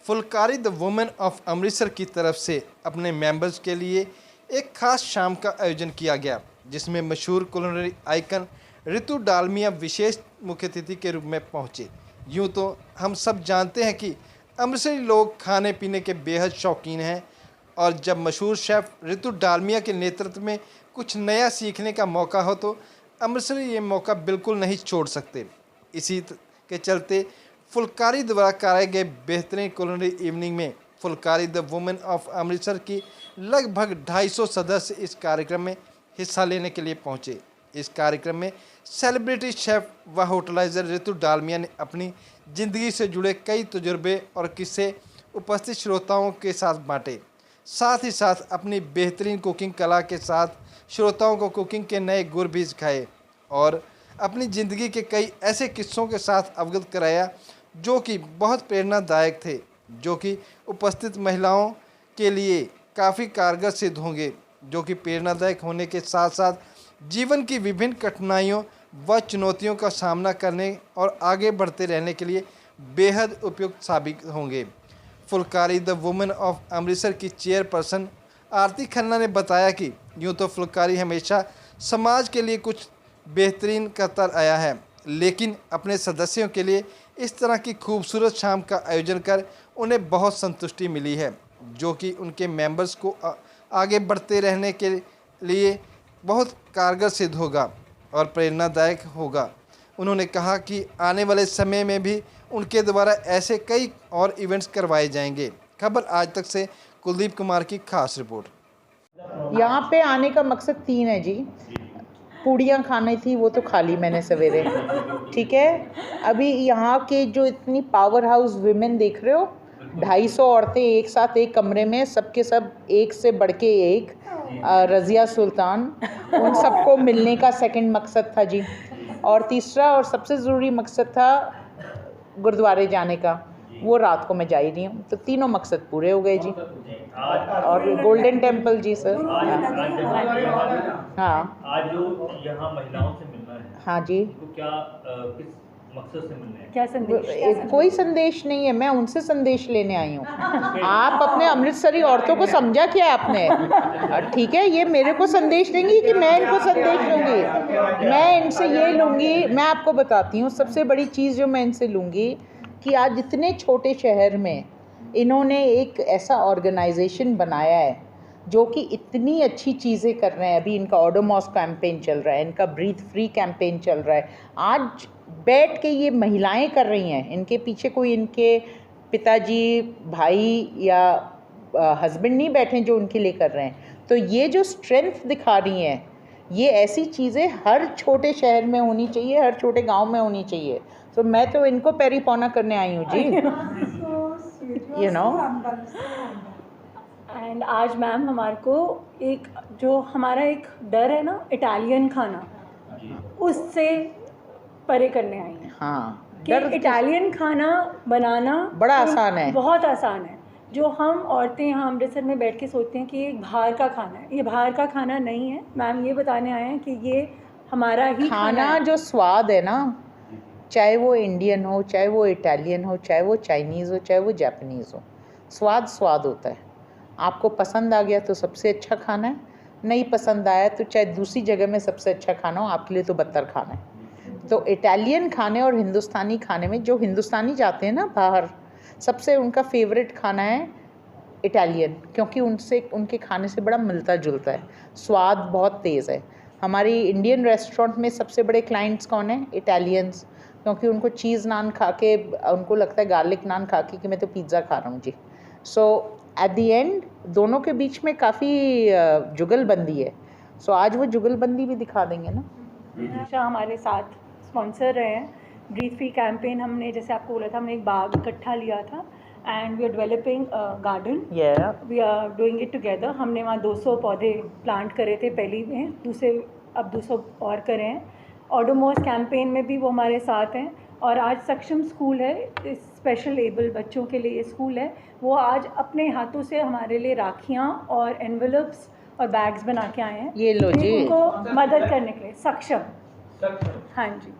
Phulkari the women of Amritsar की तरफ से अपने मेंबर्स के लिए एक खास शाम का आयोजन किया गया, जिसमें मशहूर कुलिनरी आइकन रितु डालमिया विशेष मुख्य अतिथि के रूप में पहुंचे। यूं तो हम सब जानते हैं कि अमृतसरी लोग खाने पीने के बेहद शौकीन हैं, और जब मशहूर शेफ़ रितु डालमिया के नेतृत्व में कुछ नया सीखने का मौका हो तो अमृतसरी ये मौका बिल्कुल नहीं छोड़ सकते। इसी के चलते फुलकारी द्वारा कराए गए बेहतरीन कुलिनरी इवनिंग में Phulkari the women of Amritsar की लगभग 250 सदस्य इस कार्यक्रम में हिस्सा लेने के लिए पहुंचे। इस कार्यक्रम में सेलिब्रिटी शेफ़ व होटलाइजर रितु डालमिया ने अपनी ज़िंदगी से जुड़े कई तजुर्बे और किस्से उपस्थित श्रोताओं के साथ बांटे। साथ ही साथ अपनी बेहतरीन कुकिंग कला के साथ श्रोताओं को कुकिंग के नए गुर भी सिखाए और अपनी ज़िंदगी के कई ऐसे किस्सों के साथ अवगत कराया जो कि बहुत प्रेरणादायक थे, जो कि उपस्थित महिलाओं के लिए काफ़ी कारगर सिद्ध होंगे, जो कि प्रेरणादायक होने के साथ साथ जीवन की विभिन्न कठिनाइयों व चुनौतियों का सामना करने और आगे बढ़ते रहने के लिए बेहद उपयुक्त साबित होंगे। Phulkari the women of Amritsar की चेयरपर्सन आरती खन्ना ने बताया कि यूँ तो फुलकारी हमेशा समाज के लिए कुछ बेहतरीन करता आया है, लेकिन अपने सदस्यों के लिए इस तरह की खूबसूरत शाम का आयोजन कर उन्हें बहुत संतुष्टि मिली है, जो कि उनके मेंबर्स को आगे बढ़ते रहने के लिए बहुत कारगर सिद्ध होगा और प्रेरणादायक होगा। उन्होंने कहा कि आने वाले समय में भी उनके द्वारा ऐसे कई और इवेंट्स करवाए जाएंगे। खबर आज तक से कुलदीप कुमार की खास रिपोर्ट। यहाँ पे आने का मकसद 3 है जी। पूड़ियाँ खानी थी, वो तो खा ली मैंने सवेरे, ठीक है। अभी यहाँ के जो इतनी पावर हाउस विमेन देख रहे हो, 250 औरतें एक साथ एक कमरे में, सबके सब एक से बढ़ के एक, रज़िया सुल्तान, उन सबको मिलने का सेकंड मकसद था जी। और तीसरा और सबसे ज़रूरी मकसद था गुरुद्वारे जाने का, वो रात को मैं जा ही रही हूँ, तो तीनों मकसद पूरे हो गए जी। और गोल्डन टेम्पल जी सर। हाँ, आज जो यहाँ महिलाओं से मिलना है, हाँ जी, तो क्या किस मकसद से मिलना है? क्या संदेश? कोई संदेश नहीं है, मैं उनसे संदेश लेने आई हूँ। आप अपने अमृतसरी औरतों को समझा क्या आपने? ठीक है, ये मेरे को संदेश देंगी कि मैं इनको संदेश लूँगी? मैं इनसे ये लूँगी, मैं आपको बताती हूँ सबसे बड़ी चीज़ जो मैं इनसे लूँगी कि आज इतने छोटे शहर में इन्होंने एक ऐसा ऑर्गेनाइजेशन बनाया है जो कि इतनी अच्छी चीज़ें कर रहे हैं। अभी इनका ओडोमॉस कैंपेन चल रहा है, इनका ब्रीथ फ्री कैंपेन चल रहा है। आज बैठ के ये महिलाएं कर रही हैं, इनके पीछे कोई इनके पिताजी, भाई या हस्बैंड नहीं बैठे जो उनके लिए कर रहे हैं। तो ये जो स्ट्रेंथ दिखा रही हैं, ये ऐसी चीज़ें हर छोटे शहर में होनी चाहिए, हर छोटे गांव में होनी चाहिए। तो मैं तो इनको पैरी पौना करने आई हूँ जी। You know. एंड आज मैम हमारे को एक जो हमारा एक डर है ना इटालियन खाना, उससे परे करने आई हैं। हाँ, कि इटालियन खाना बनाना बड़ा आसान है, बहुत आसान है। जो हम औरतें यहाँ अमृतसर में बैठ के सोचते हैं कि ये बाहर का खाना है, ये बाहर का खाना नहीं है। मैम ये बताने आए हैं कि ये हमारा ही खाना है। जो स्वाद है ना, चाहे वो इंडियन हो, चाहे वो इटालियन हो, चाहे वो चाइनीज़ हो, चाहे वो जापानीज़ हो, स्वाद स्वाद होता है। आपको पसंद आ गया तो सबसे अच्छा खाना है, नहीं पसंद आया तो चाहे दूसरी जगह में सबसे अच्छा खाना हो, आपके लिए तो बदतर खाना है। तो इटालियन खाने और हिंदुस्तानी खाने में, जो हिंदुस्तानी जाते हैं ना बाहर, सबसे उनका फेवरेट खाना है इटालियन, क्योंकि उनसे उनके खाने से बड़ा मिलता जुलता है, स्वाद बहुत तेज़ है। हमारी इंडियन रेस्टोरेंट में सबसे बड़े क्लाइंट्स कौन है? इटालियंस, क्योंकि उनको चीज़ नान खा के उनको लगता है, गार्लिक नान खा के, कि मैं तो पिज़्ज़ा खा रहा हूँ जी। सो एट द एंड दोनों के बीच में काफ़ी जुगलबंदी है। सो आज वो जुगलबंदी भी दिखा देंगे ना। हमेशा हमारे साथ स्पॉन्सर रहे हैं। ब्रीथ फ्री कैंपेन हमने, जैसे आपको बोला था, हमने एक बाग इकट्ठा लिया था and we are developing garden, we are doing it together. हमने वहाँ 200 पौधे प्लांट करे थे पहली में, दूसरे अब 200 और करे हैं। ओडोमॉस कैंपेन में भी वो हमारे साथ हैं। और आज सक्षम स्कूल है, स्पेशल एबल बच्चों के लिए ये स्कूल है, वो आज अपने हाथों से हमारे लिए राखियाँ और एनवेलप्स और बैग्स बना के आए हैं। ये लो जी, उनको मदद करने के लिए। सक्षम, हाँ जी।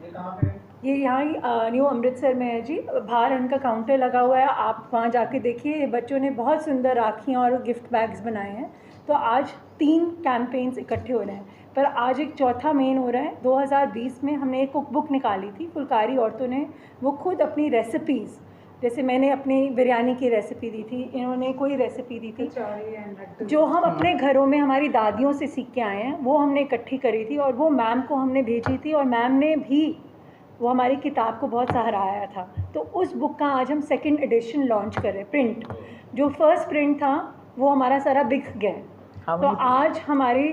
ये यहाँ न्यू अमृतसर में है जी। बाहर इनका काउंटर लगा हुआ है, आप वहाँ जाके देखिए। बच्चों ने बहुत सुंदर राखियाँ और गिफ्ट बैग्स बनाए हैं। तो आज 3 कैंपेन्स इकट्ठे हो रहे हैं, पर आज एक चौथा मेन हो रहा है। 2020 में हमने एक कुक बुक निकाली थी, फुलकारी औरतों ने वो खुद अपनी रेसिपीज़, जैसे मैंने अपनी बिरयानी की रेसिपी दी थी, इन्होंने कोई रेसिपी दी थी जो हम अपने घरों में हमारी दादियों से सीख के आए हैं, वो हमने इकट्ठी करी थी और वो मैम को हमने भेजी थी। और मैम ने भी वो हमारी किताब को बहुत सराहाया था। तो उस बुक का आज हम 2nd एडिशन लॉन्च कर रहे हैं। प्रिंट जो फर्स्ट प्रिंट था वो हमारा सारा बिक गया, तो आज हमारी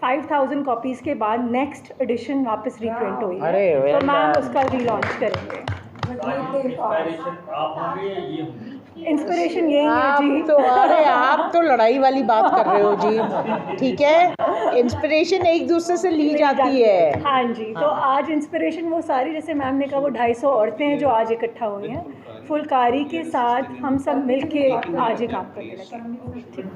5000 कॉपीज़ के बाद नेक्स्ट एडिशन वापस रीप्रिंट हुई है। तो मैम उसका रीलॉन्च करेंगे। इंस्पायरेशन आप होंगे या ये होंगे? इंस्पिरेशन यही है जी। अरे आप तो लड़ाई वाली बात कर रहे हो जी, ठीक है। इंस्पिरेशन एक दूसरे से ली जाती है। हाँ जी, तो आज इंस्पिरेशन वो सारी, जैसे मैम ने कहा, वो 250 औरतें हैं जो आज इकट्ठा हुई हैं। फुलकारी के साथ हम सब मिलके आज ये काम करने लगे।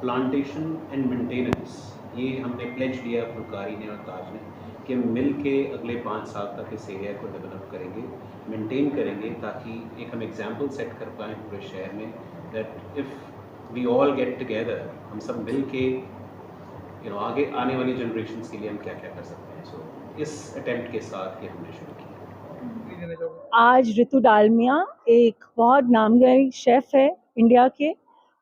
प्लांटेशन एंड मेंटेनेंस, ये हमने प्लेज लिया फुलकारी ने और ताज ने कि मिल के अगले 5 साल तक इस एरिया को डेवलप करेंगे, मेंटेन करेंगे, ताकि एक हम एग्जांपल सेट कर पाएँ पूरे शहर में that if we all get together, हम सब मिल के आगे आने वाली जनरेशन्स के लिए हम क्या क्या कर सकते हैं। सो इस अटेम्प्ट के साथ ये हमने शुरू किया। आज रितु डालमिया एक बहुत नामगी शेफ़ है इंडिया के।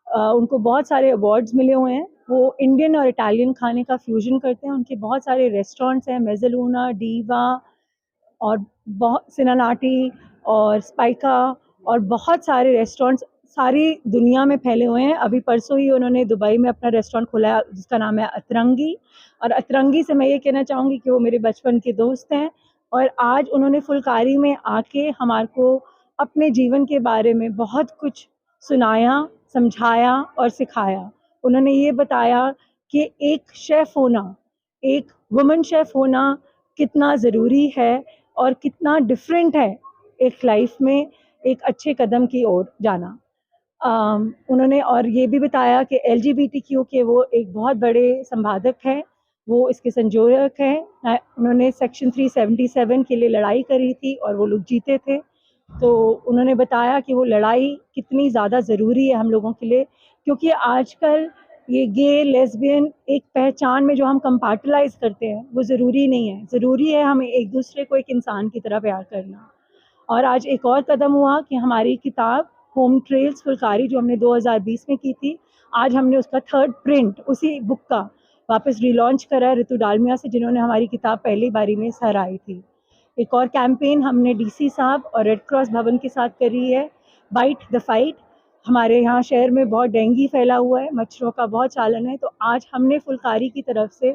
उनको बहुत सारे अवार्ड्स मिले हुए हैं। वो इंडियन और इटालियन खाने का फ्यूजन करते हैं। उनके बहुत सारे रेस्टोरेंट्स हैं, मेज़लूना, डीवा और बहुत सिनानाटी और स्पाइका और बहुत सारे रेस्टोरेंट्स सारी दुनिया में फैले हुए हैं। अभी परसों ही उन्होंने दुबई में अपना रेस्टोरेंट खोला है जिसका नाम है अतरंगी। और अतरंगी से मैं ये कहना चाहूँगी कि वो मेरे बचपन के दोस्त हैं और आज उन्होंने फुलकारी में आके हमारे को अपने जीवन के बारे में बहुत कुछ सुनाया, समझाया और सिखाया। उन्होंने ये बताया कि एक शेफ़ होना, एक वुमन शेफ़ होना कितना ज़रूरी है और कितना डिफरेंट है एक लाइफ में एक अच्छे कदम की ओर जाना। उन्होंने और ये भी बताया कि LGBTQ के वो एक बहुत बड़े संपादक हैं, वो इसके संयोजक हैं। उन्होंने सेक्शन 377 के लिए लड़ाई करी थी और वो लोग जीते थे। तो उन्होंने बताया कि वो लड़ाई कितनी ज़्यादा ज़रूरी है हम लोगों के लिए, क्योंकि आजकल ये गे लेस्बियन एक पहचान में जो हम कंपार्टलाइज़ करते हैं वो ज़रूरी नहीं है। ज़रूरी है हमें एक दूसरे को एक इंसान की तरह प्यार करना। और आज एक और कदम हुआ कि हमारी किताब होम ट्रेल्स फुलकारी जो हमने 2020 में की थी, आज हमने उसका 3rd प्रिंट उसी बुक का वापस रीलॉन्च करा है रितु डालमिया से, जिन्होंने हमारी किताब पहली बारी में सराही थी। एक और कैंपेन हमने DC साहब और रेड क्रॉस भवन के साथ करी है, बाइट द फाइट। हमारे यहाँ शहर में बहुत डेंगू फैला हुआ है, मच्छरों का बहुत चालन है। तो आज हमने फुलकारी की तरफ से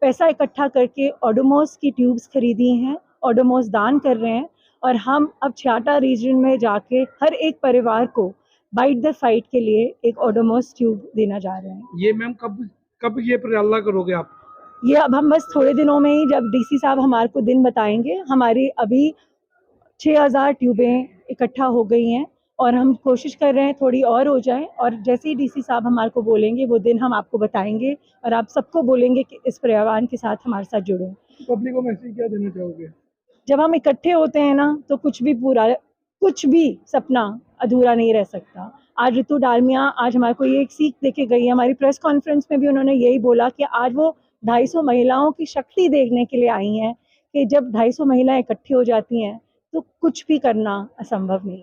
पैसा इकट्ठा करके ओडोमॉस की ट्यूब्स खरीदी हैं, ओडोमॉस दान कर रहे हैं और हम अब छियाटा रीजन में जाके हर एक परिवार को बाइट द फाइट के लिए एक ओडोमॉस ट्यूब देना जा रहे हैं। ये मैम कब ये प्रयाला करोगे आप? ये अब हम बस थोड़े दिनों में ही, जब DC साहब हमारे को दिन बताएंगे। हमारी अभी 6000 ट्यूबें इकट्ठा हो गई हैं और हम कोशिश कर रहे हैं थोड़ी और हो जाए। और जैसे ही DC साहब हमारे को बोलेंगे वो दिन हम आपको बताएंगे और आप सबको बोलेंगे कि इस पर्यावरण के साथ हमारे साथ जुड़ो। पब्लिक को मैसेज क्या देना चाहोगे? जब हम इकट्ठे होते हैं ना तो कुछ भी सपना अधूरा नहीं रह सकता। आज रितु डालमिया आज हमारे को ये एक सीख देके गई है। हमारी प्रेस कॉन्फ्रेंस में भी उन्होंने यही बोला कि आज वो 250 महिलाओं की शक्ति देखने के लिए आई हैं कि जब 250 महिलाएं इकट्ठी हो जाती हैं तो कुछ भी करना असंभव नहीं।